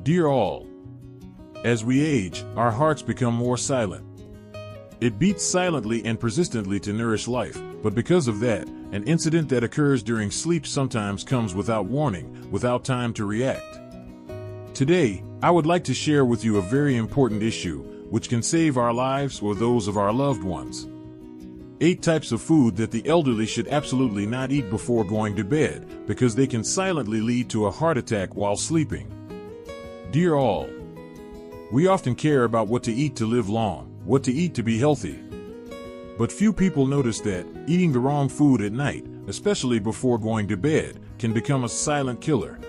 Dear all, as we age, our hearts become more silent. It beats silently and persistently to nourish life, but because of that, an incident that occurs during sleep sometimes comes without warning, without time to react. Today, I would like to share with you a very important issue, which can save our lives or those of our loved ones. 8 types of food that the elderly should absolutely not eat before going to bed, because they can silently lead to a heart attack while sleeping. Dear all, we often care about what to eat to live long, what to eat to be healthy. But few people notice that eating the wrong food at night, especially before going to bed, can become a silent killer.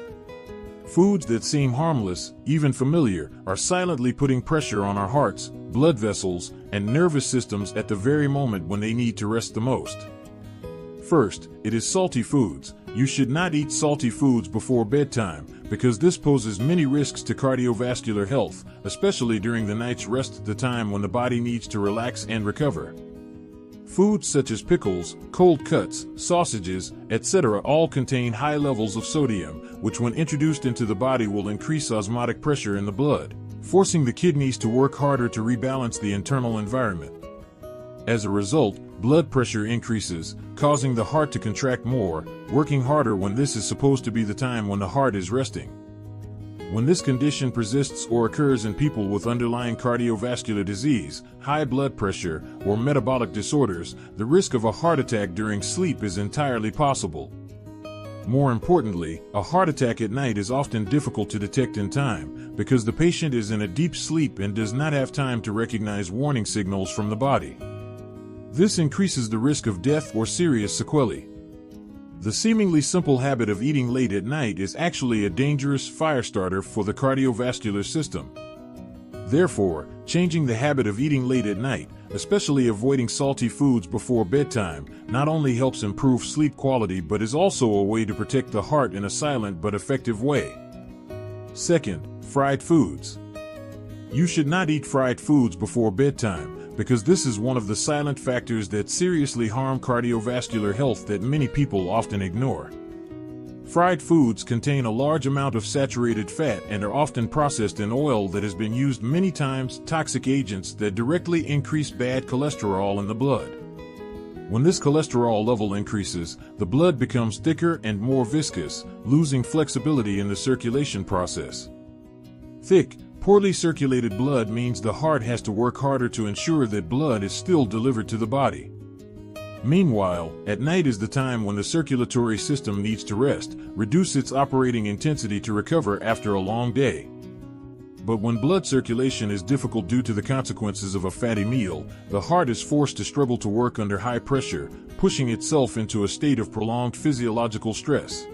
Foods that seem harmless, even familiar, are silently putting pressure on our hearts, blood vessels, and nervous systems at the very moment when they need to rest the most. First, it is salty foods. You should not eat salty foods before bedtime, because this poses many risks to cardiovascular health, especially during the night's rest, the time when the body needs to relax and recover. Foods such as pickles, cold cuts, sausages, etc. all contain high levels of sodium, which when introduced into the body will increase osmotic pressure in the blood, forcing the kidneys to work harder to rebalance the internal environment. As a result, blood pressure increases, causing the heart to contract more, working harder when this is supposed to be the time when the heart is resting. When this condition persists or occurs in people with underlying cardiovascular disease, high blood pressure, or metabolic disorders, the risk of a heart attack during sleep is entirely possible. More importantly, a heart attack at night is often difficult to detect in time, because the patient is in a deep sleep and does not have time to recognize warning signals from the body. This increases the risk of death or serious sequelae. The seemingly simple habit of eating late at night is actually a dangerous fire starter for the cardiovascular system. Therefore, changing the habit of eating late at night, especially avoiding salty foods before bedtime, not only helps improve sleep quality but is also a way to protect the heart in a silent but effective way. Second, fried foods. You should not eat fried foods before bedtime, because this is one of the silent factors that seriously harm cardiovascular health that many people often ignore. Fried foods contain a large amount of saturated fat and are often processed in oil that has been used many times, toxic agents that directly increase bad cholesterol in the blood. When this cholesterol level increases, the blood becomes thicker and more viscous, losing flexibility in the circulation process. Thick, poorly circulated blood means the heart has to work harder to ensure that blood is still delivered to the body. Meanwhile, at night is the time when the circulatory system needs to rest, reduce its operating intensity to recover after a long day. But when blood circulation is difficult due to the consequences of a fatty meal, the heart is forced to struggle to work under high pressure, pushing itself into a state of prolonged physiological stress.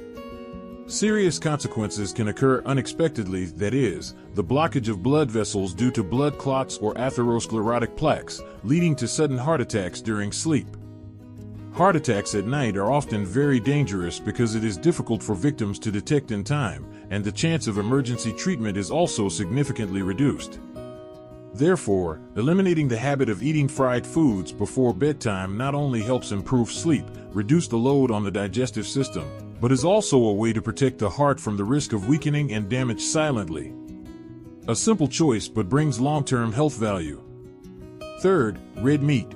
Serious consequences can occur unexpectedly, that is, the blockage of blood vessels due to blood clots or atherosclerotic plaques, leading to sudden heart attacks during sleep. Heart attacks at night are often very dangerous because it is difficult for victims to detect in time, and the chance of emergency treatment is also significantly reduced. Therefore, eliminating the habit of eating fried foods before bedtime not only helps improve sleep, reduce the load on the digestive system, but is also a way to protect the heart from the risk of weakening and damage silently. A simple choice but brings long-term health value. Third, red meat.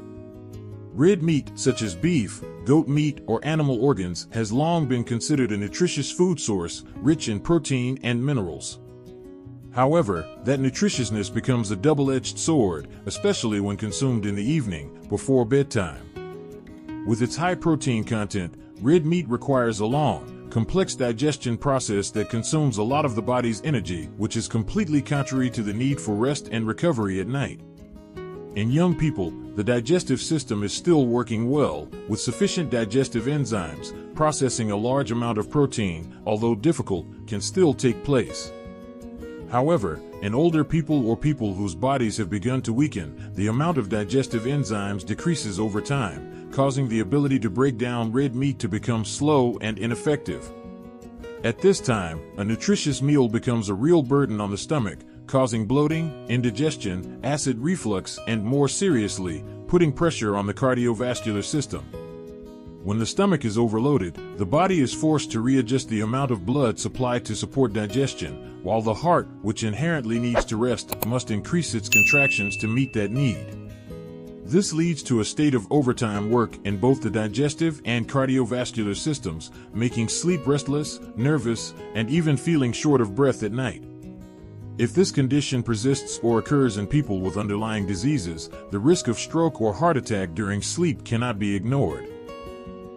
Red meat, such as beef, goat meat, or animal organs, has long been considered a nutritious food source, rich in protein and minerals. However, that nutritiousness becomes a double-edged sword, especially when consumed in the evening, before bedtime. With its high protein content, red meat requires a long, complex digestion process that consumes a lot of the body's energy, which is completely contrary to the need for rest and recovery at night. In young people, the digestive system is still working well, with sufficient digestive enzymes. Processing a large amount of protein, although difficult, can still take place. However, in older people or people whose bodies have begun to weaken, the amount of digestive enzymes decreases over time, causing the ability to break down red meat to become slow and ineffective. At this time, a nutritious meal becomes a real burden on the stomach, causing bloating, indigestion, acid reflux, and more seriously, putting pressure on the cardiovascular system. When the stomach is overloaded, the body is forced to readjust the amount of blood supplied to support digestion, while the heart, which inherently needs to rest, must increase its contractions to meet that need. This leads to a state of overtime work in both the digestive and cardiovascular systems, making sleep restless, nervous, and even feeling short of breath at night. If this condition persists or occurs in people with underlying diseases, the risk of stroke or heart attack during sleep cannot be ignored.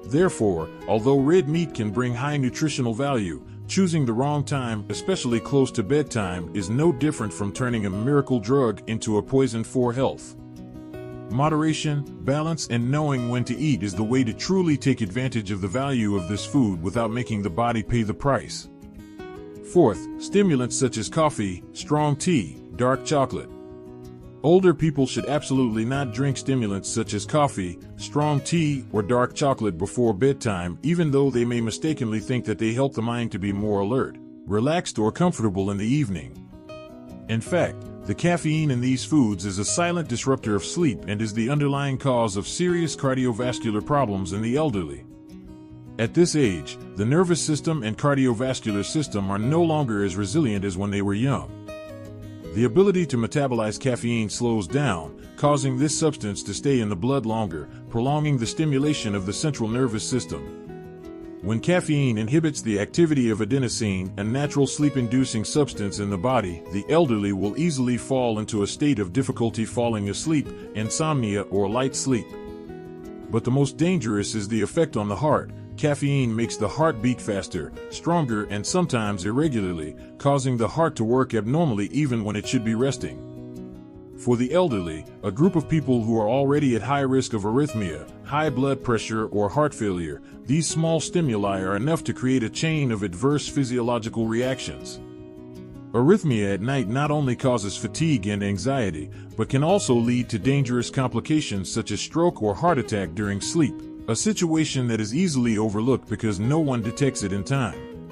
Therefore, although red meat can bring high nutritional value, choosing the wrong time, especially close to bedtime, is no different from turning a miracle drug into a poison for health. Moderation, balance, and knowing when to eat is the way to truly take advantage of the value of this food without making the body pay the price. Fourth, stimulants such as coffee, strong tea, dark chocolate. Older people should absolutely not drink stimulants such as coffee, strong tea, or dark chocolate before bedtime, even though they may mistakenly think that they help the mind to be more alert, relaxed, or comfortable in the evening. In fact, the caffeine in these foods is a silent disruptor of sleep and is the underlying cause of serious cardiovascular problems in the elderly. At this age, the nervous system and cardiovascular system are no longer as resilient as when they were young. The ability to metabolize caffeine slows down, causing this substance to stay in the blood longer, prolonging the stimulation of the central nervous system. When caffeine inhibits the activity of adenosine, a natural sleep-inducing substance in the body, the elderly will easily fall into a state of difficulty falling asleep, insomnia, or light sleep. But the most dangerous is the effect on the heart. Caffeine makes the heart beat faster, stronger, and sometimes irregularly, causing the heart to work abnormally even when it should be resting. For the elderly, a group of people who are already at high risk of arrhythmia, high blood pressure, or heart failure, these small stimuli are enough to create a chain of adverse physiological reactions. Arrhythmia at night not only causes fatigue and anxiety, but can also lead to dangerous complications such as stroke or heart attack during sleep, a situation that is easily overlooked because no one detects it in time.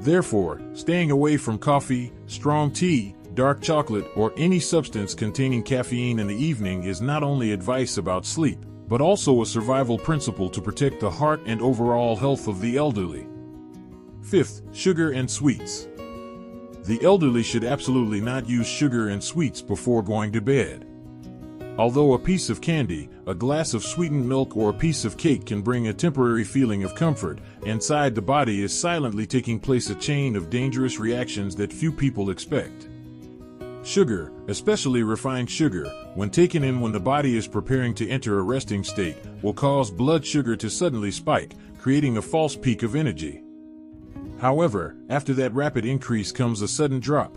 Therefore, staying away from coffee, strong tea, dark chocolate, or any substance containing caffeine in the evening is not only advice about sleep, but also a survival principle to protect the heart and overall health of the elderly. Fifth, sugar and sweets. The elderly should absolutely not use sugar and sweets before going to bed. Although a piece of candy, a glass of sweetened milk, or a piece of cake can bring a temporary feeling of comfort, inside the body is silently taking place a chain of dangerous reactions that few people expect. Sugar, especially refined sugar, when taken in when the body is preparing to enter a resting state, will cause blood sugar to suddenly spike, creating a false peak of energy. However, after that rapid increase comes a sudden drop.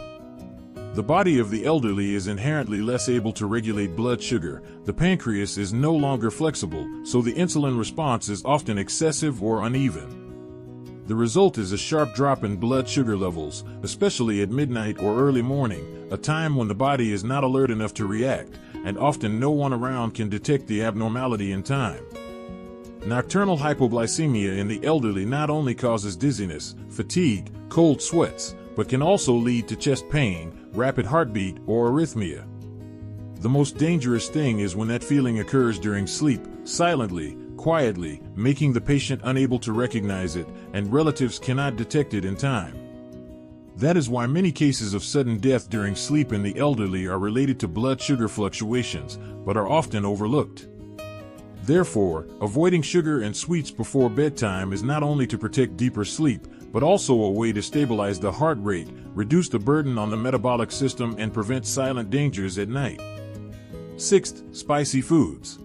The body of the elderly is inherently less able to regulate blood sugar, the pancreas is no longer flexible, so the insulin response is often excessive or uneven. The result is a sharp drop in blood sugar levels, especially at midnight or early morning, a time when the body is not alert enough to react, and often no one around can detect the abnormality in time. Nocturnal hypoglycemia in the elderly not only causes dizziness, fatigue, cold sweats, but can also lead to chest pain, rapid heartbeat, or arrhythmia. The most dangerous thing is when that feeling occurs during sleep, silently, quietly, making the patient unable to recognize it, and relatives cannot detect it in time. That is why many cases of sudden death during sleep in the elderly are related to blood sugar fluctuations, but are often overlooked. Therefore, avoiding sugar and sweets before bedtime is not only to protect deeper sleep, but also a way to stabilize the heart rate, reduce the burden on the metabolic system, and prevent silent dangers at night. Sixth, spicy foods.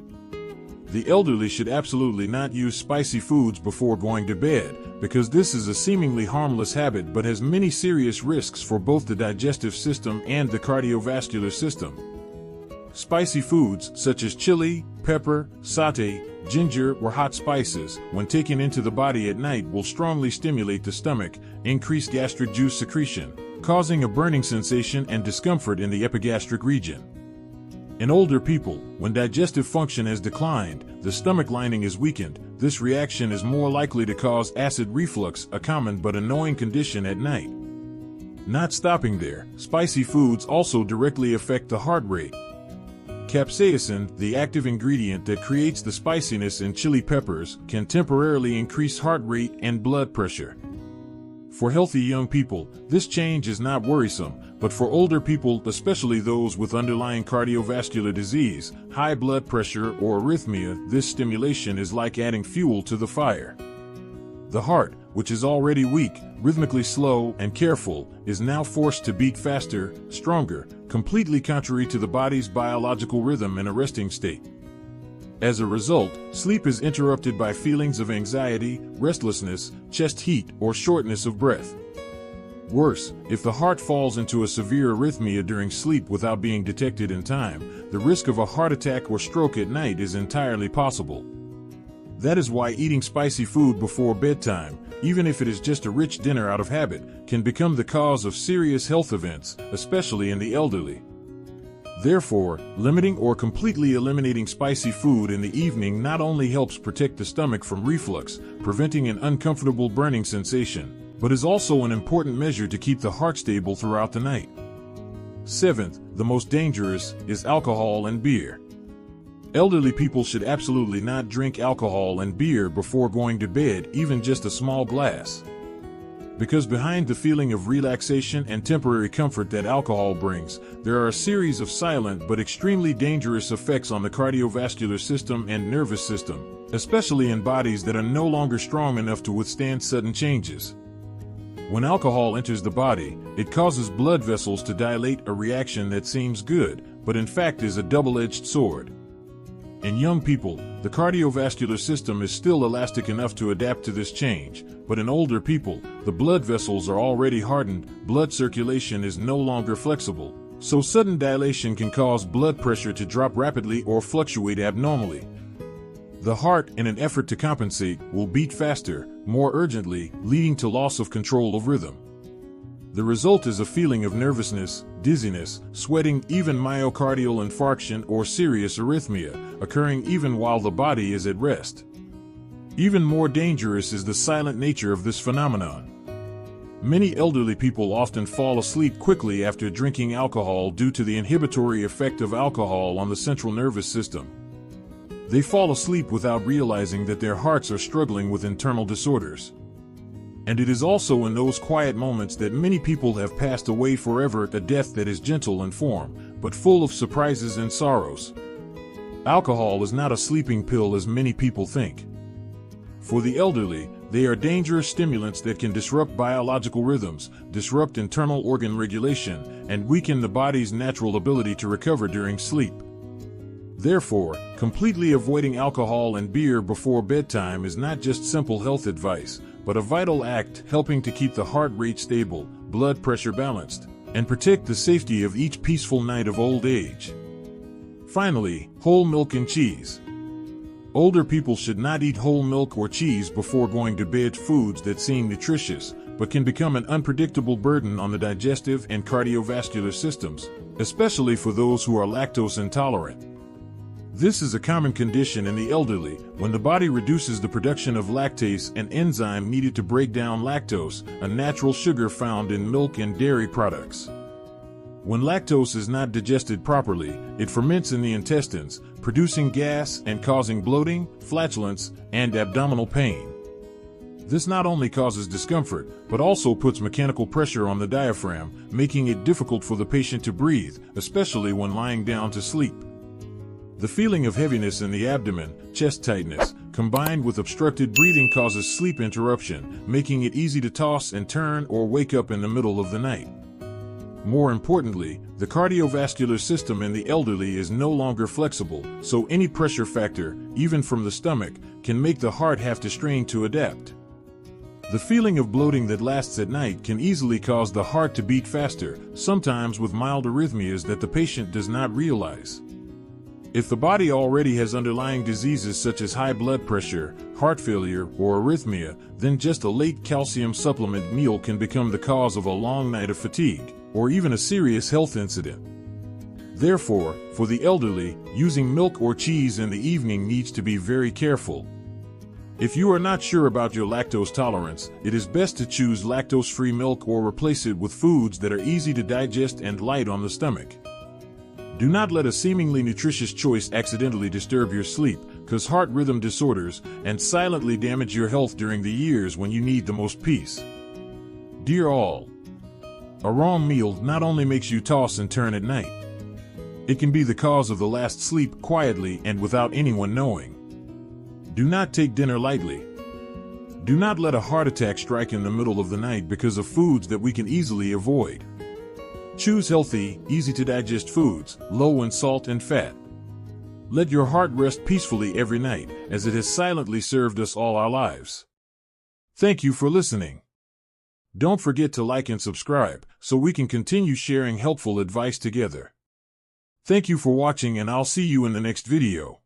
The elderly should absolutely not use spicy foods before going to bed, because this is a seemingly harmless habit but has many serious risks for both the digestive system and the cardiovascular system. Spicy foods such as chili, pepper, satay, ginger, or hot spices, when taken into the body at night, will strongly stimulate the stomach, increase gastric juice secretion, causing a burning sensation and discomfort in the epigastric region. In older people, when digestive function has declined, the stomach lining is weakened. This reaction is more likely to cause acid reflux, a common but annoying condition at night. Not stopping there, spicy foods also directly affect the heart rate. Capsaicin, the active ingredient that creates the spiciness in chili peppers, can temporarily increase heart rate and blood pressure. For healthy young people, this change is not worrisome, but for older people, especially those with underlying cardiovascular disease, high blood pressure, or arrhythmia, this stimulation is like adding fuel to the fire. The heart, which is already weak, rhythmically slow, and careful, is now forced to beat faster, stronger, completely contrary to the body's biological rhythm in a resting state. As a result, sleep is interrupted by feelings of anxiety, restlessness, chest heat, or shortness of breath. Worse, if the heart falls into a severe arrhythmia during sleep without being detected in time, the risk of a heart attack or stroke at night is entirely possible. That is why eating spicy food before bedtime, even if it is just a rich dinner out of habit, can become the cause of serious health events, especially in the elderly. Therefore, limiting or completely eliminating spicy food in the evening not only helps protect the stomach from reflux, preventing an uncomfortable burning sensation, but is also an important measure to keep the heart stable throughout the night. Seventh, the most dangerous, is alcohol and beer. Elderly people should absolutely not drink alcohol and beer before going to bed, even just a small glass. Because behind the feeling of relaxation and temporary comfort that alcohol brings, there are a series of silent but extremely dangerous effects on the cardiovascular system and nervous system, especially in bodies that are no longer strong enough to withstand sudden changes. When alcohol enters the body, it causes blood vessels to dilate, a reaction that seems good, but in fact is a double-edged sword. In young people, the cardiovascular system is still elastic enough to adapt to this change, but in older people, the blood vessels are already hardened, blood circulation is no longer flexible, so sudden dilation can cause blood pressure to drop rapidly or fluctuate abnormally. The heart, in an effort to compensate, will beat faster, more urgently, leading to loss of control of rhythm. The result is a feeling of nervousness, dizziness, sweating, even myocardial infarction or serious arrhythmia, occurring even while the body is at rest. Even more dangerous is the silent nature of this phenomenon. Many elderly people often fall asleep quickly after drinking alcohol due to the inhibitory effect of alcohol on the central nervous system. They fall asleep without realizing that their hearts are struggling with internal disorders. And it is also in those quiet moments that many people have passed away forever, a death that is gentle in form, but full of surprises and sorrows. Alcohol is not a sleeping pill as many people think. For the elderly, they are dangerous stimulants that can disrupt biological rhythms, disrupt internal organ regulation, and weaken the body's natural ability to recover during sleep. Therefore, completely avoiding alcohol and beer before bedtime is not just simple health advice, but a vital act helping to keep the heart rate stable, blood pressure balanced, and protect the safety of each peaceful night of old age. Finally, whole milk and cheese. Older people should not eat whole milk or cheese before going to bed, foods that seem nutritious, but can become an unpredictable burden on the digestive and cardiovascular systems, especially for those who are lactose intolerant. This is a common condition in the elderly, when the body reduces the production of lactase, an enzyme needed to break down lactose, a natural sugar found in milk and dairy products. When lactose is not digested properly, it ferments in the intestines, producing gas and causing bloating, flatulence, and abdominal pain. This not only causes discomfort, but also puts mechanical pressure on the diaphragm, making it difficult for the patient to breathe, especially when lying down to sleep. The feeling of heaviness in the abdomen, chest tightness, combined with obstructed breathing causes sleep interruption, making it easy to toss and turn or wake up in the middle of the night. More importantly, the cardiovascular system in the elderly is no longer flexible, so any pressure factor, even from the stomach, can make the heart have to strain to adapt. The feeling of bloating that lasts at night can easily cause the heart to beat faster, sometimes with mild arrhythmias that the patient does not realize. If the body already has underlying diseases such as high blood pressure, heart failure, or arrhythmia, then just a late calcium supplement meal can become the cause of a long night of fatigue, or even a serious health incident. Therefore, for the elderly, using milk or cheese in the evening needs to be very careful. If you are not sure about your lactose tolerance, it is best to choose lactose-free milk or replace it with foods that are easy to digest and light on the stomach. Do not let a seemingly nutritious choice accidentally disturb your sleep, cause heart rhythm disorders, and silently damage your health during the years when you need the most peace. Dear all, a wrong meal not only makes you toss and turn at night, it can be the cause of the last sleep quietly and without anyone knowing. Do not take dinner lightly. Do not let a heart attack strike in the middle of the night because of foods that we can easily avoid. Choose healthy, easy-to-digest foods, low in salt and fat. Let your heart rest peacefully every night, as it has silently served us all our lives. Thank you for listening. Don't forget to like and subscribe, so we can continue sharing helpful advice together. Thank you for watching, and I'll see you in the next video.